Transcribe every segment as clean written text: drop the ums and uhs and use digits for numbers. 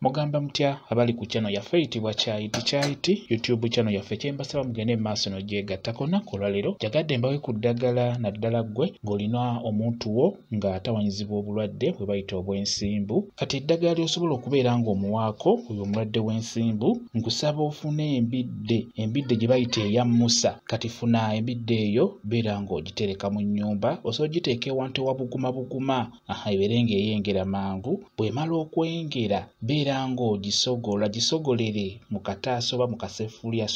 Mugamba mutya abali ku channel yaffe eyitibwa Kyayiti YouTube channel yaffe kyembasaba mugende maaso n'ogyegattako nnaku olwaleero jagadde mbawe ku ddagala naddala ggwe ng'olina omuntu wo ng'atawanyizibwa obulwadde bwe bayita obw'ensimbu. Kati eddagala ly'osobola okubeera ng'omuwaako oyo omulwadde w'ensimbu nkusaba ofune embidde gye bayita eya Musa. Kati funa embidde eyo beera ng'ogitereka mu nnyumba, osobola ogiteeka ewantu ewa buguma ebeere ng'eyengera mangu. Bw'emala okwengera beera gisogolere mu kataasa oba mu kaseffuliya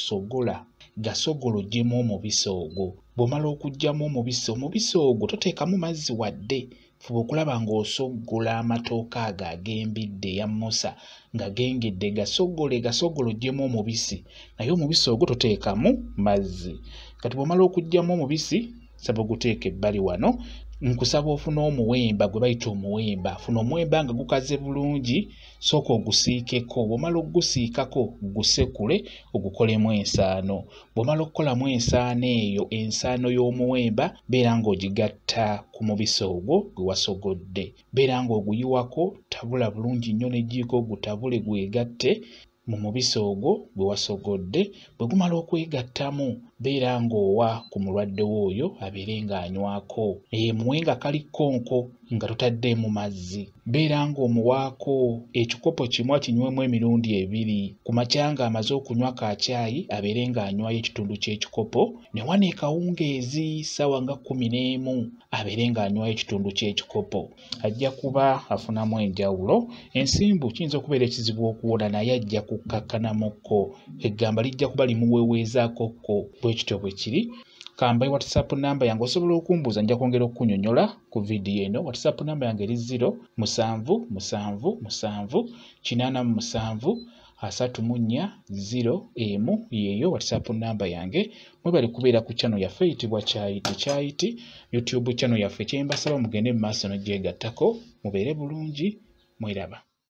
gasogola oggyemu omubisi ogwo. Bw'omala okuggyamu omubisi ogwo toteekamu mazzi wadde, fuba okulaba ng'osogola amatooke ago ag'embidde ya Musa nga gengedde gasogole oggyemu omubisi, naye omubisi ogwo toteekamu mazzi. Kati bw'omala okuggyamu omubisi saba oguteeka ebbali wano. Nkusaba ofuna omuwemba gwe bayita omuwemba. Funa omuwemba nga gukaze bulungi, sooka ogusiikeko. Bw'omala ogusiikako gusekule ogukolemu ensaano. Bw'omala okukolamu ensaano eyo, ensaano y'omuwemba beera ng'ogigatta ku mubisi ogwo gwe wasogodde. Beera ng'oguyiwako, tabula bulungi nnyo n'ejjiiko gutabule gwegatte mu mubisi ogwo gwe wasogodde. Bwe gumala okwegattamu beera ng'owa ku mulwadde w'oyo abeere ng'anywako. Muwenga kali konko nga totaddeemu mazzi. Beera ng'omuwaako ekikopo kimu akinywemu emirundi 2. Ku makya ng'amaze okunywa ka caayi abeere ng'anywayo ekitundu ky'ekikopo. Ne wana kawungeezi ssaawa nga 11 abeere ng'anywayo ekitundu ky'ekikopo. Ajja kuba afunamu enjawulo. Ensimbu kiyinza okubeera ekizibu okuwona naye ajja kukkakkanamuko. Eggamba lijja kuba limuweeweezaakokko. Bwekityo bwe kiri. Kambaye WhatsApp namba yange osobola okumbuuza, nja kwongera okukunnyonnyola ku vidiyo eno. WhatsApp namba yange eri 0777873401 yeeyo WhatsApp namba yange. Mwebale kubeera ku channel yaffe eyitibwa Kyayiti YouTube channel yaffe kyembasaba mugende mu maaso n'ogyegattako. Mubeere bulungi, mweraba.